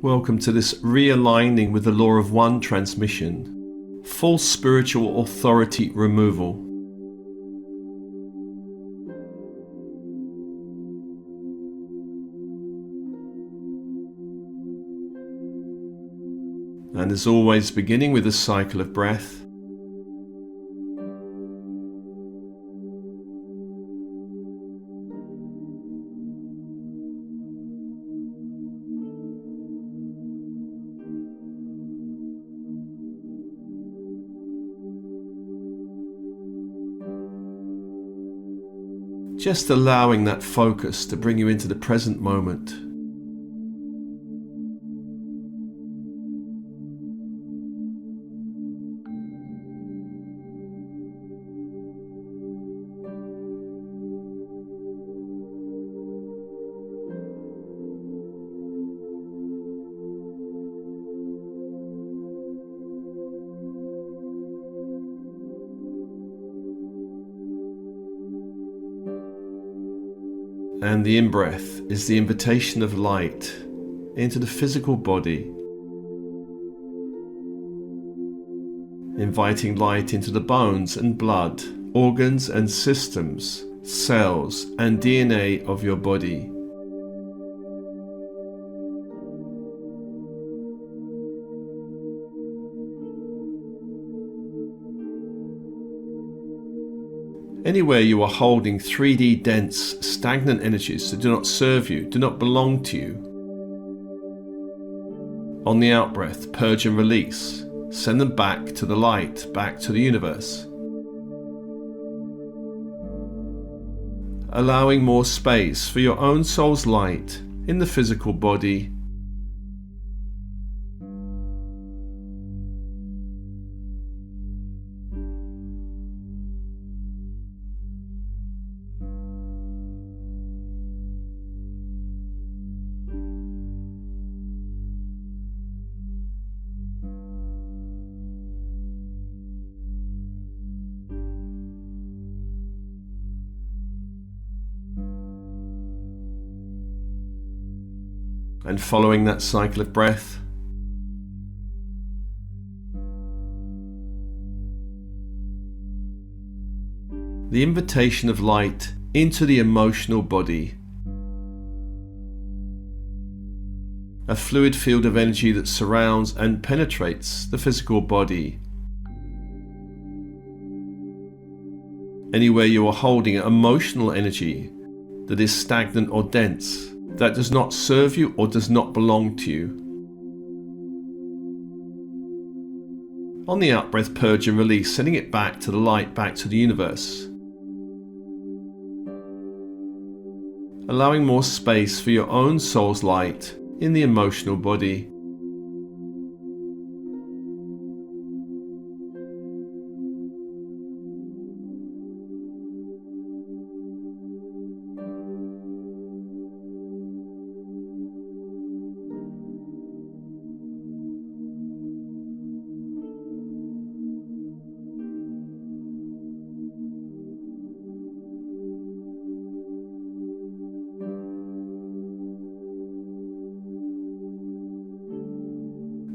Welcome to this realigning with the law of one transmission, false spiritual authority removal. And as always, beginning with a cycle of breath. Just allowing that focus to bring you into the present moment. And the in-breath is the invitation of light into the physical body, inviting light into the bones and blood, organs and systems, cells and DNA of your body. Anywhere you are holding 3D dense, stagnant energies that do not serve you, do not belong to you. On the out-breath, purge and release. Send them back to the light, back to the universe. Allowing more space for your own soul's light in the physical body. And following that cycle of breath, the invitation of light into the emotional body, a fluid field of energy that surrounds and penetrates the physical body. Anywhere you are holding emotional energy that is stagnant or dense, that does not serve you or does not belong to you. On the out-breath, purge and release, sending it back to the light, back to the universe. Allowing more space for your own soul's light in the emotional body.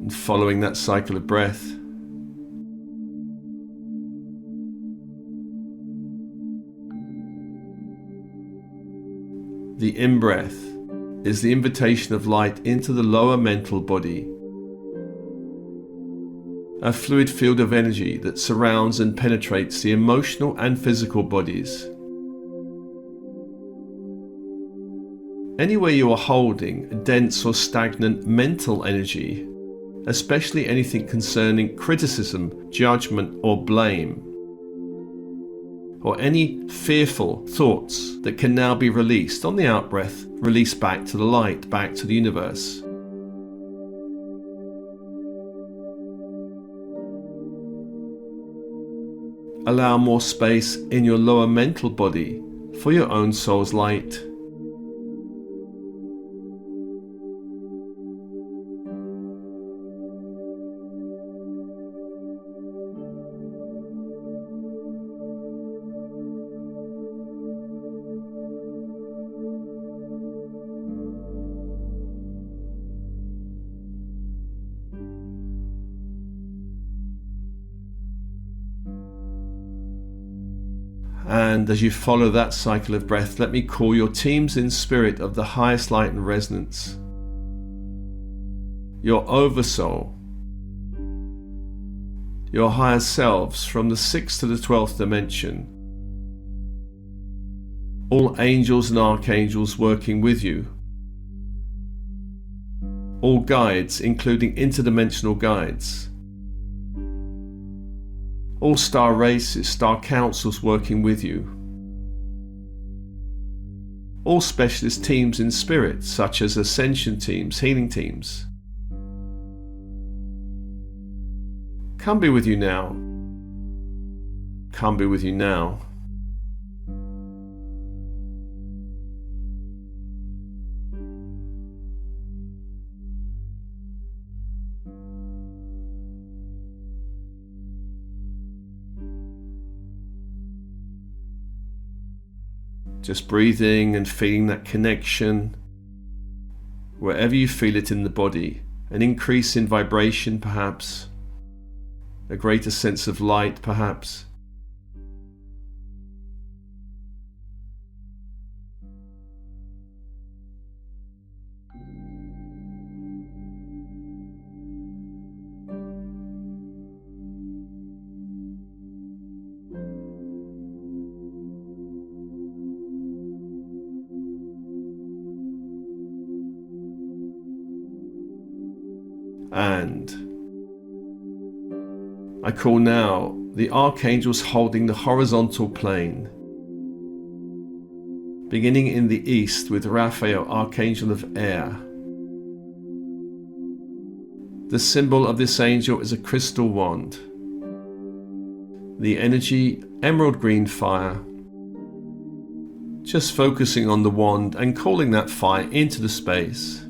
And following that cycle of breath, the in-breath is the invitation of light into the lower mental body, a fluid field of energy that surrounds and penetrates the emotional and physical bodies. Anywhere you are holding dense or stagnant mental energy, especially anything concerning criticism, judgment or blame, or any fearful thoughts that can now be released on the out-breath, release back to the light, back to the universe. Allow more space in your lower mental body for your own soul's light. And as you follow that cycle of breath, let me call your teams in spirit of the highest light and resonance, your oversoul, your higher selves from the 6th to the 12th dimension, all angels and archangels working with you, all guides, including interdimensional guides, all star races, star councils working with you, all specialist teams in spirit, such as ascension teams, healing teams. Come be with you now. Come be with you now. Just breathing and feeling that connection wherever you feel it in the body. An increase in vibration perhaps, a greater sense of light perhaps. And I call now the archangels holding the horizontal plane, beginning in the east with Raphael, Archangel of Air. The symbol of this angel is a crystal wand. The energy, emerald green fire. Just focusing on the wand and calling that fire into the space.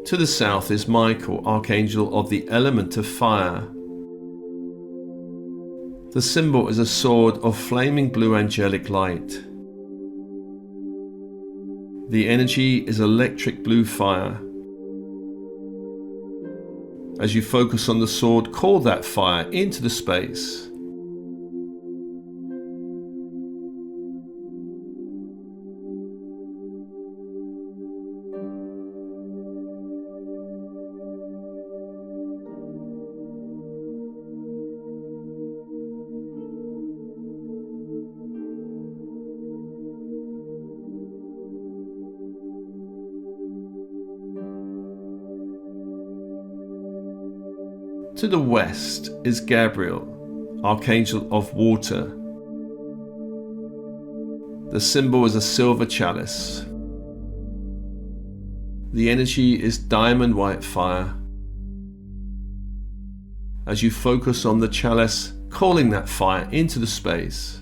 To the south is Michael, Archangel of the element of fire. The symbol is a sword of flaming blue angelic light. The energy is electric blue fire. As you focus on the sword, call that fire into the space. To the west is Gabriel, Archangel of Water. The symbol is a silver chalice. The energy is diamond white fire. As you focus on the chalice, calling that fire into the space.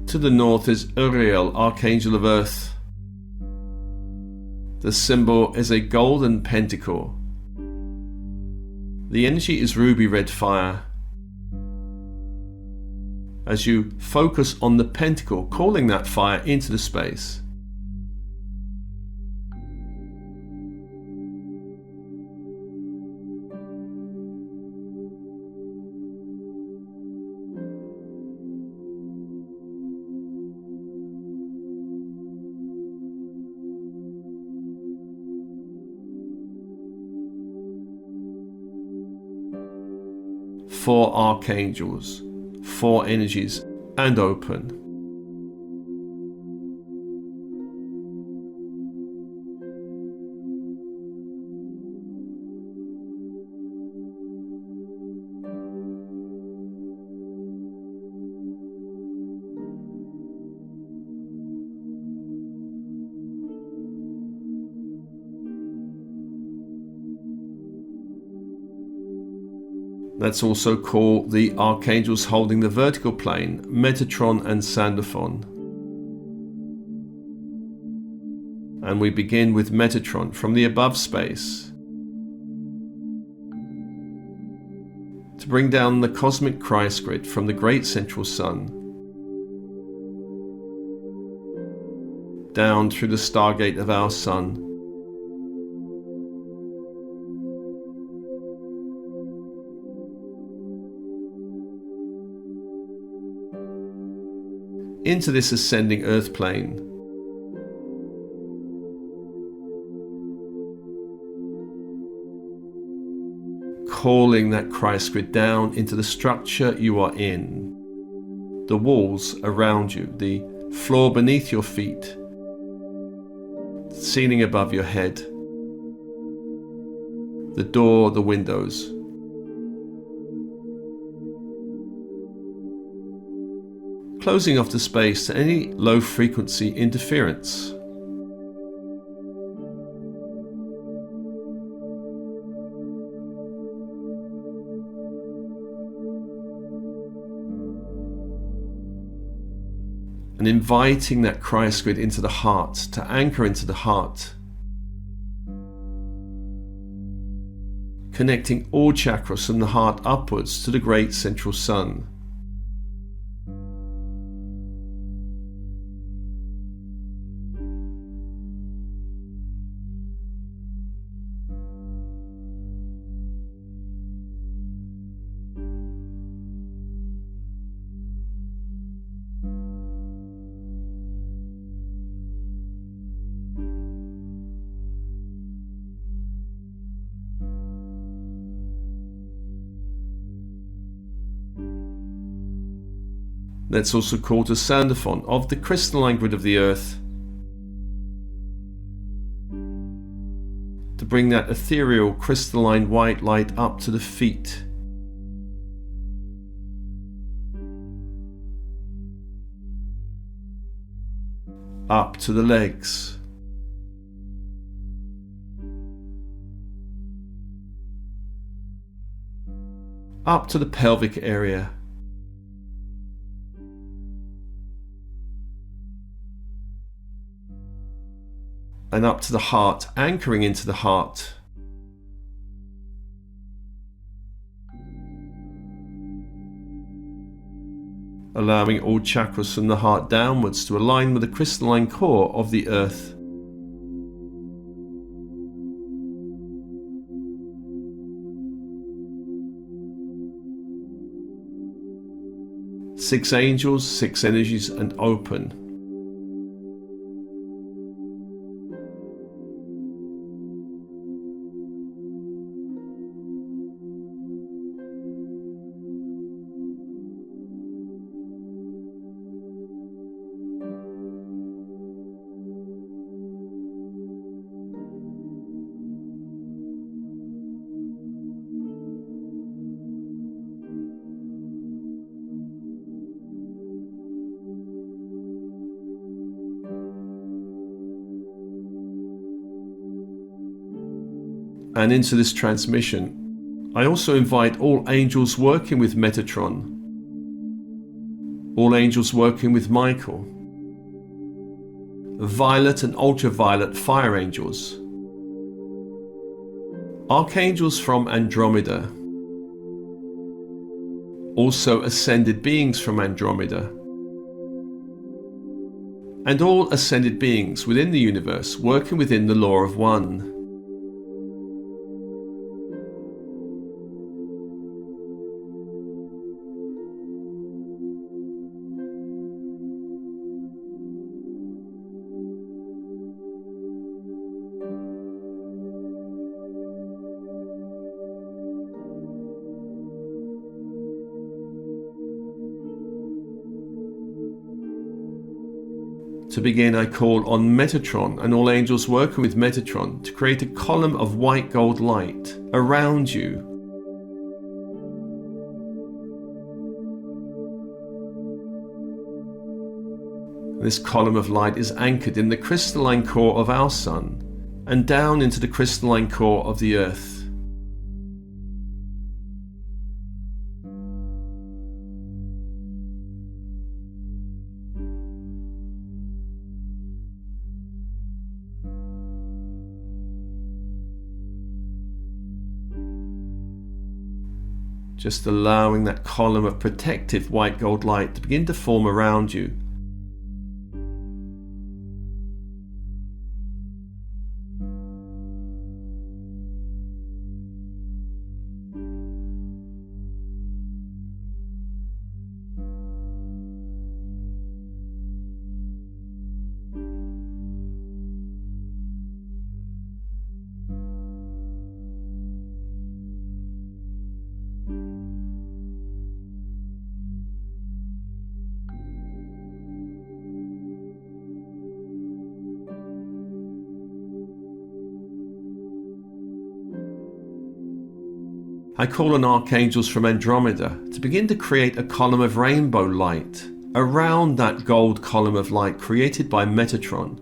To the north is Uriel, Archangel of Earth. The symbol is a golden pentacle. The energy is ruby red fire. As you focus on the pentacle, calling that fire into the space. Four archangels, four energies, and open. Let's also call the archangels holding the vertical plane Metatron and Sandalphon. And we begin with Metatron from the above space to bring down the cosmic Christ grid from the great central sun down through the stargate of our sun into this ascending earth plane, calling that Christ grid down into the structure you are in, the walls around you, the floor beneath your feet, the ceiling above your head, the door, the windows. Closing off the space to any low frequency interference. And inviting that Christ grid into the heart, to anchor into the heart. Connecting all chakras from the heart upwards to the great central sun. Let's also call to Sandalphon of the crystalline grid of the earth to bring that ethereal crystalline white light up to the feet. Up to the legs. Up to the pelvic area. And up to the heart, anchoring into the heart. Allowing all chakras from the heart downwards to align with the crystalline core of the earth. Six angels, six energies, and open. And into this transmission, I also invite all angels working with Metatron, all angels working with Michael, violet and ultraviolet fire angels, archangels from Andromeda, also ascended beings from Andromeda, and all ascended beings within the universe working within the law of one. To begin, I call on Metatron and all angels working with Metatron to create a column of white gold light around you. This column of light is anchored in the crystalline core of our sun and down into the crystalline core of the earth. Just allowing that column of protective white gold light to begin to form around you. I call on archangels from Andromeda to begin to create a column of rainbow light around that gold column of light created by Metatron.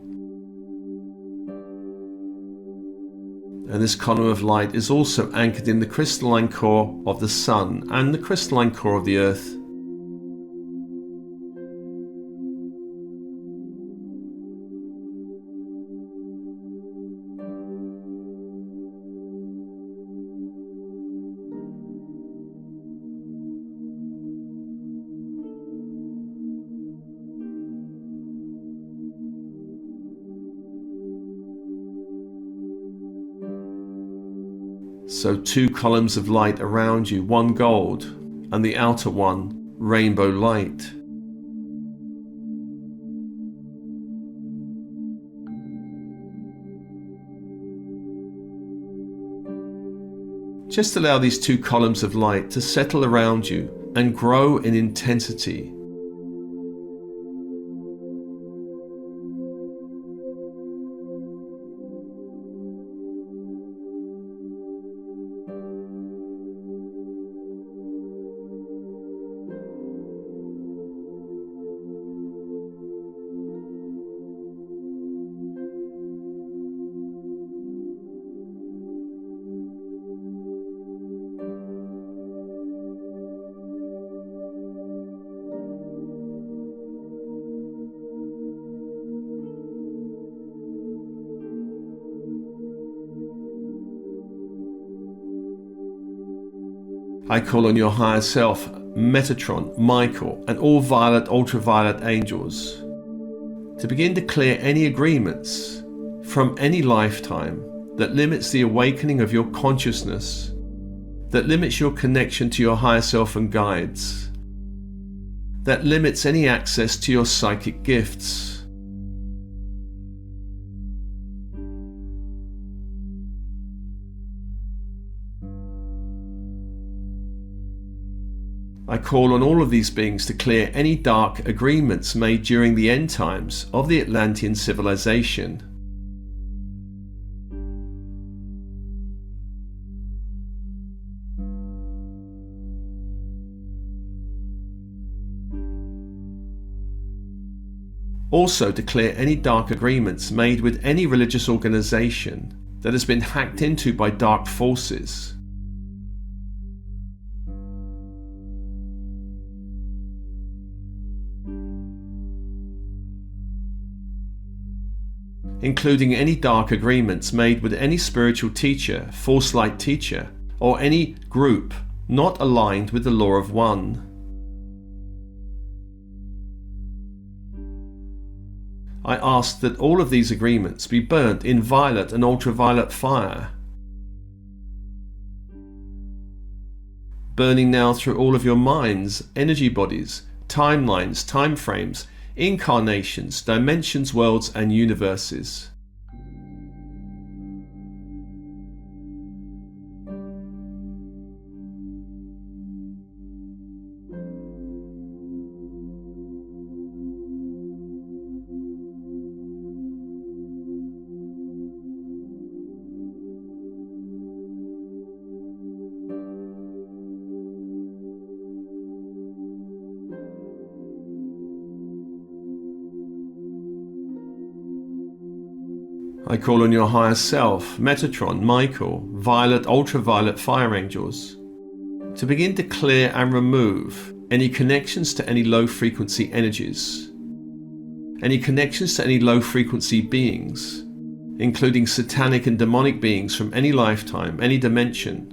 And this column of light is also anchored in the crystalline core of the Sun and the crystalline core of the Earth. So 2 columns of light around you, one gold and the outer one rainbow light. Just allow these 2 columns of light to settle around you and grow in intensity. I call on your higher self, Metatron, Michael, and all violet, ultraviolet angels to begin to clear any agreements from any lifetime that limits the awakening of your consciousness, that limits your connection to your higher self and guides, that limits any access to your psychic gifts. I call on all of these beings to clear any dark agreements made during the end times of the Atlantean civilization. Also to clear any dark agreements made with any religious organization that has been hacked into by dark forces. Including any dark agreements made with any spiritual teacher, force light teacher, or any group not aligned with the law of one. I ask that all of these agreements be burnt in violet and ultraviolet fire, burning now through all of your minds, energy bodies, timelines, time frames, incarnations, dimensions, worlds, and universes. I call on your higher self, Metatron, Michael, violet, ultraviolet fire angels, to begin to clear and remove any connections to any low frequency energies, any connections to any low frequency beings, including satanic and demonic beings from any lifetime, any dimension,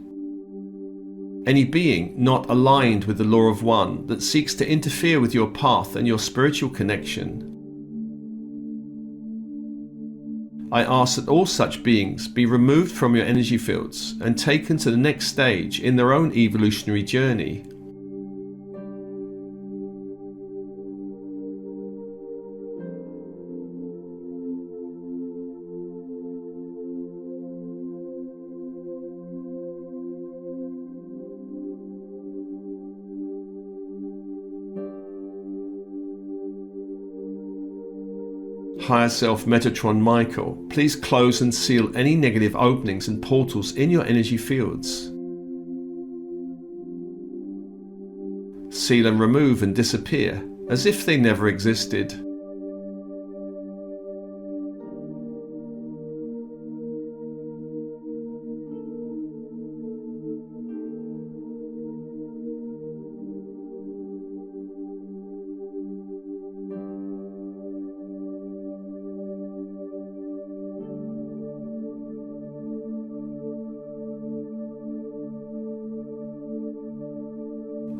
any being not aligned with the law of one that seeks to interfere with your path and your spiritual connection. I ask that all such beings be removed from your energy fields and taken to the next stage in their own evolutionary journey. Higher Self Metatron Michael, please close and seal any negative openings and portals in your energy fields. Seal and remove and disappear as if they never existed.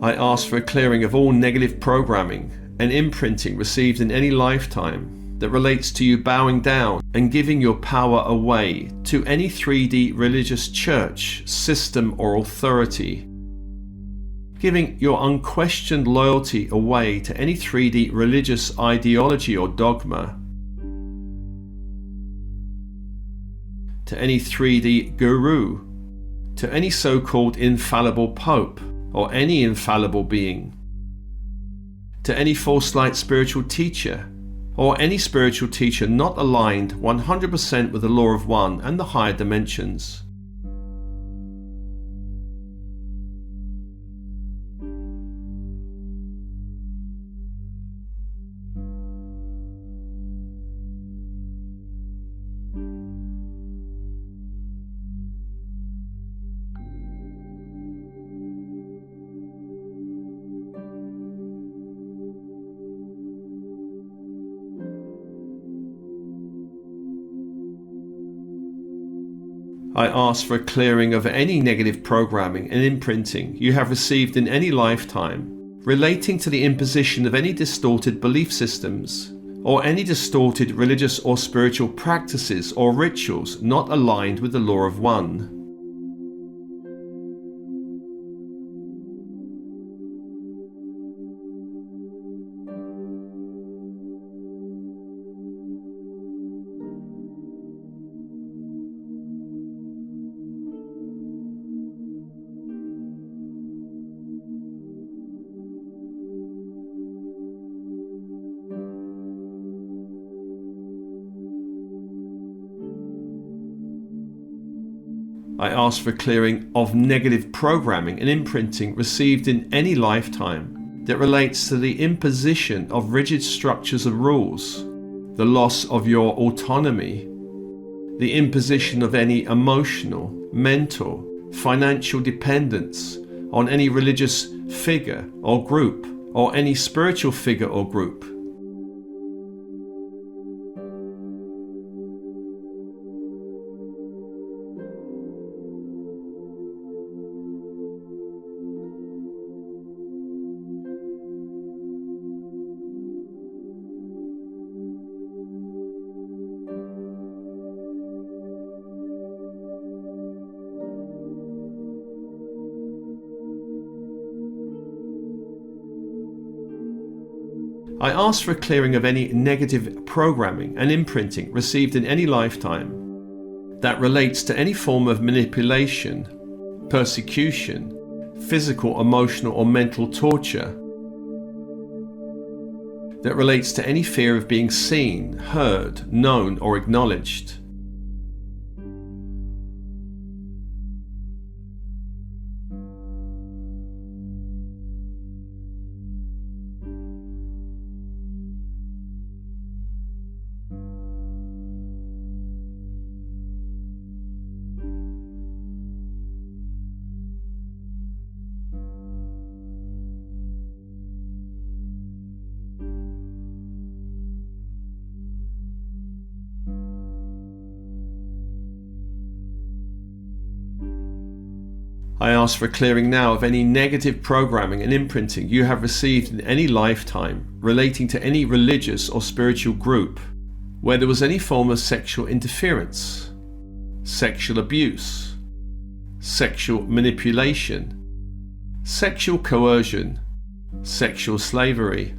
I ask for a clearing of all negative programming and imprinting received in any lifetime that relates to you bowing down and giving your power away to any 3D religious church, system or authority. Giving your unquestioned loyalty away to any 3D religious ideology or dogma. To any 3D guru. To any so-called infallible pope. Or any infallible being, to any false light spiritual teacher, or any spiritual teacher not aligned 100% with the law of one and the higher dimensions. I ask for a clearing of any negative programming and imprinting you have received in any lifetime relating to the imposition of any distorted belief systems or any distorted religious or spiritual practices or rituals not aligned with the law of one. I ask for clearing of negative programming and imprinting received in any lifetime that relates to the imposition of rigid structures of rules, the loss of your autonomy, the imposition of any emotional, mental, financial dependence on any religious figure or group or any spiritual figure or group. I ask for a clearing of any negative programming and imprinting received in any lifetime that relates to any form of manipulation, persecution, physical, emotional or mental torture, that relates to any fear of being seen, heard, known or acknowledged. I ask for a clearing now of any negative programming and imprinting you have received in any lifetime relating to any religious or spiritual group where there was any form of sexual interference, sexual abuse, sexual manipulation, sexual coercion, sexual slavery.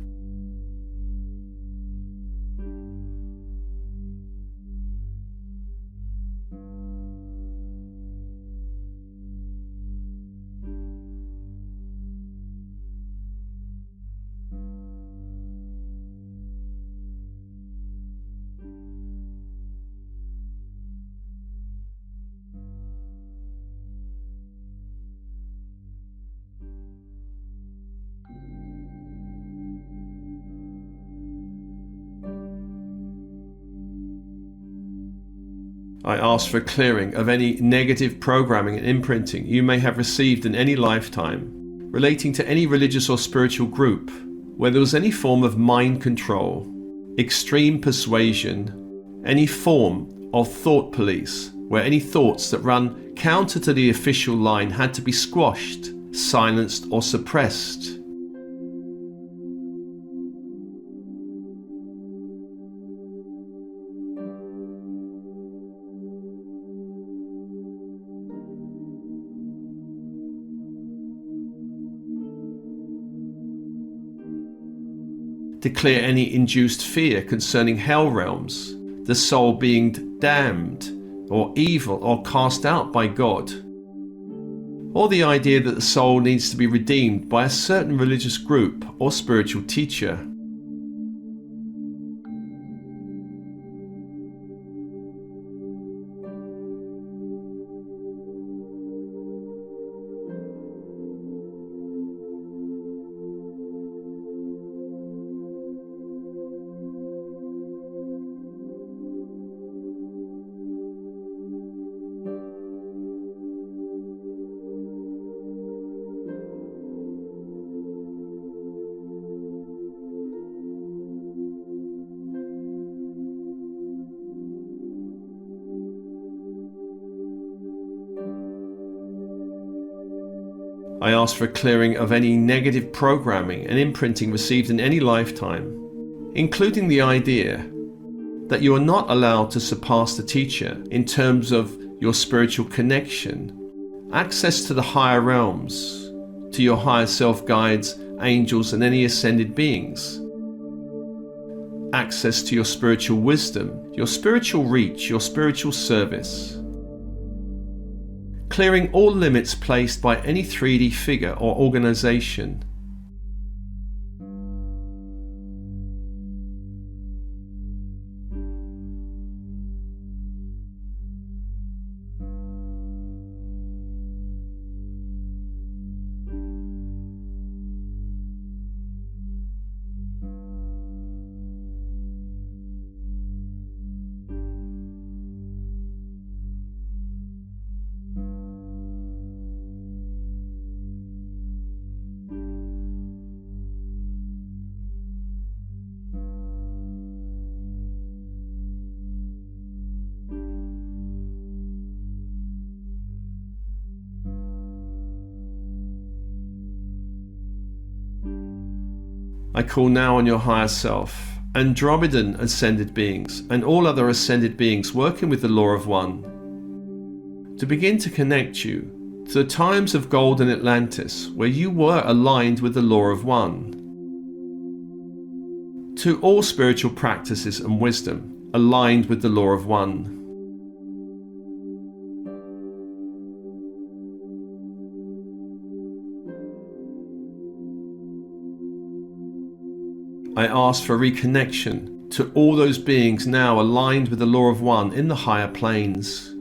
I ask for a clearing of any negative programming and imprinting you may have received in any lifetime relating to any religious or spiritual group where there was any form of mind control, extreme persuasion, any form of thought police where any thoughts that run counter to the official line had to be squashed, silenced or suppressed. Declare any induced fear concerning hell realms, the soul being damned or evil or cast out by God, or the idea that the soul needs to be redeemed by a certain religious group or spiritual teacher. I ask for a clearing of any negative programming and imprinting received in any lifetime, including the idea that you are not allowed to surpass the teacher in terms of your spiritual connection, access to the higher realms, to your higher self guides, angels and any ascended beings, access to your spiritual wisdom, your spiritual reach, your spiritual service, clearing all limits placed by any 3D figure or organization. I call now on your higher self, Andromedan ascended beings, and all other ascended beings working with the Law of One, to begin to connect you to the times of golden Atlantis, where you were aligned with the Law of One, to all spiritual practices and wisdom aligned with the Law of One. I ask for reconnection to all those beings now aligned with the Law of One in the higher planes.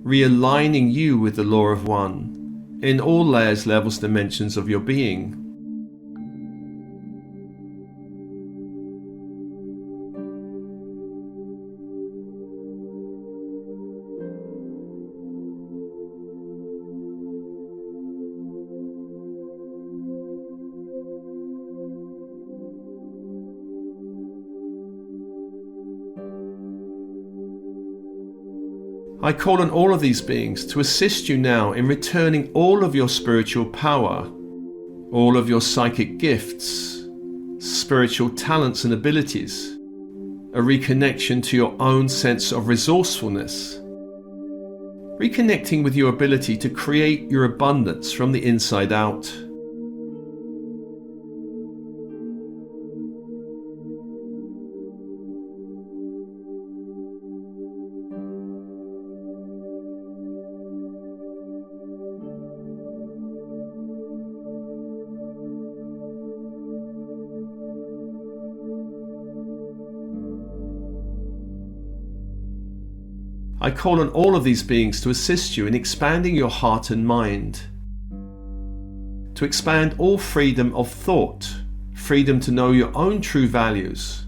Realigning you with the Law of One in all layers, levels, dimensions of your being. I call on all of these beings to assist you now in returning all of your spiritual power, all of your psychic gifts, spiritual talents and abilities, a reconnection to your own sense of resourcefulness, reconnecting with your ability to create your abundance from the inside out. I call on all of these beings to assist you in expanding your heart and mind, to expand all freedom of thought, freedom to know your own true values,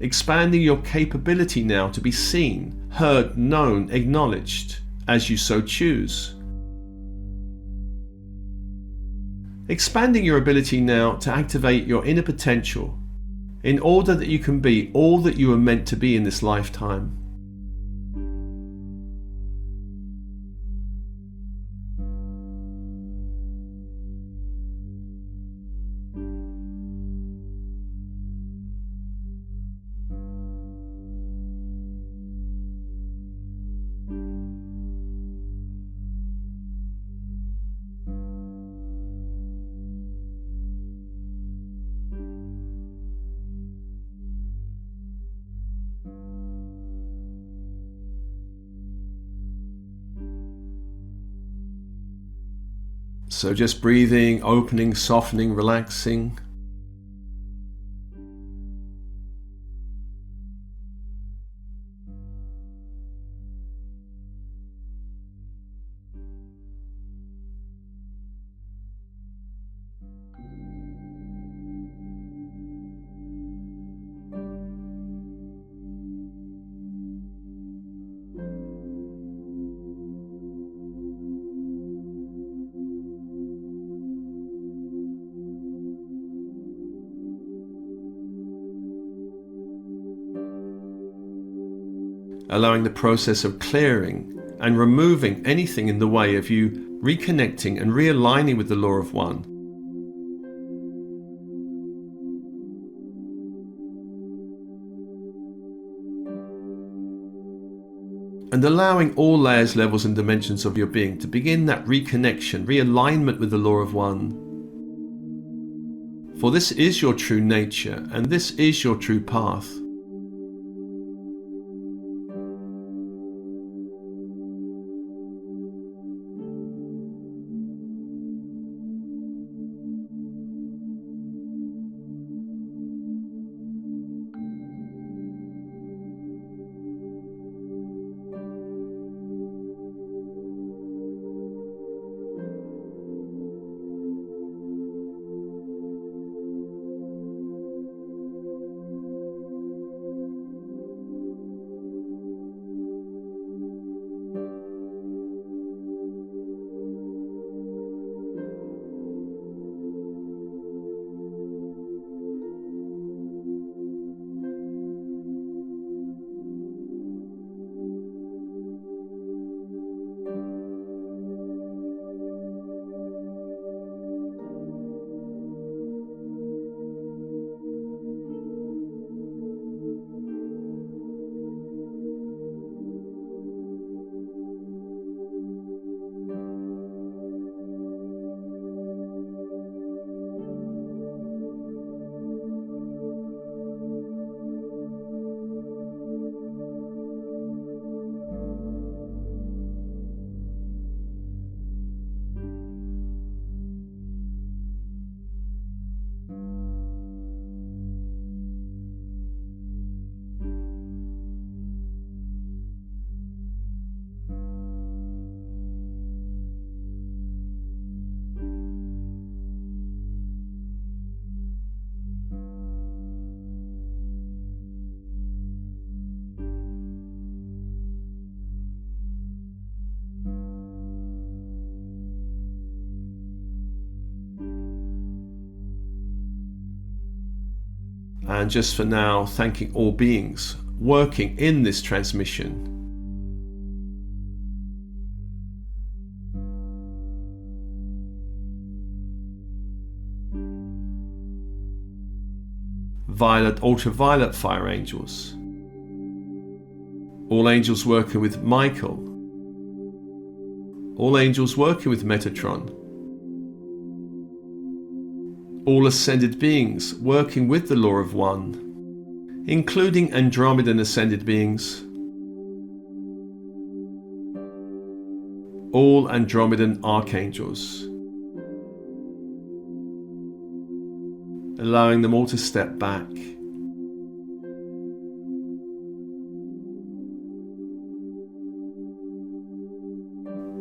expanding your capability now to be seen, heard, known, acknowledged, as you so choose. Expanding your ability now to activate your inner potential in order that you can be all that you were meant to be in this lifetime. So just breathing, opening, softening, relaxing. Allowing the process of clearing and removing anything in the way of you reconnecting and realigning with the Law of One. And allowing all layers, levels and dimensions of your being to begin that reconnection, realignment with the Law of One. For this is your true nature and this is your true path. And just for now, thanking all beings, working in this transmission. Violet, ultraviolet fire angels. All angels working with Michael. All angels working with Metatron. All ascended beings working with the Law of One, including Andromedan ascended beings. All Andromedan archangels, allowing them all to step back.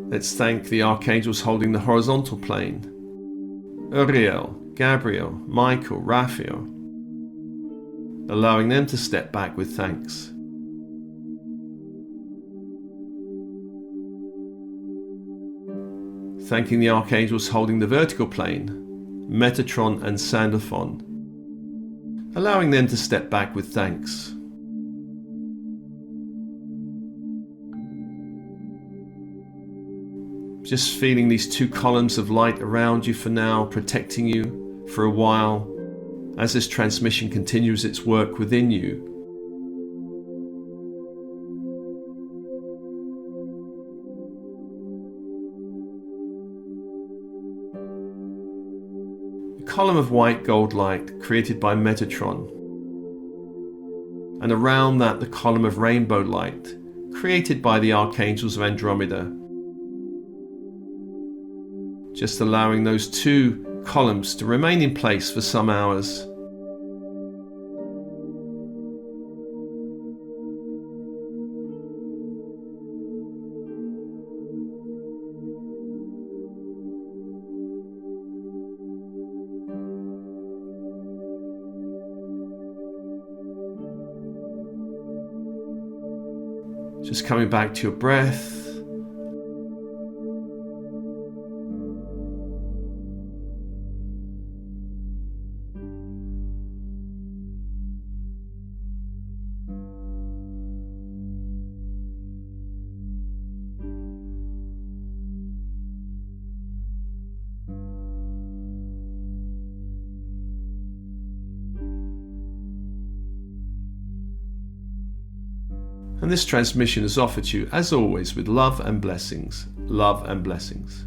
Let's thank the archangels holding the horizontal plane: Uriel, Gabriel, Michael, Raphael, allowing them to step back with thanks. Thanking the archangels holding the vertical plane, Metatron and Sandalphon, allowing them to step back with thanks. Just feeling these two columns of light around you for now, protecting you for a while as this transmission continues its work within you. A column of white gold light created by Metatron, and around that the column of rainbow light created by the archangels of Andromeda. Just allowing those two columns to remain in place for some hours. Just coming back to your breath. And this transmission is offered to you, as always, with love and blessings. Love and blessings.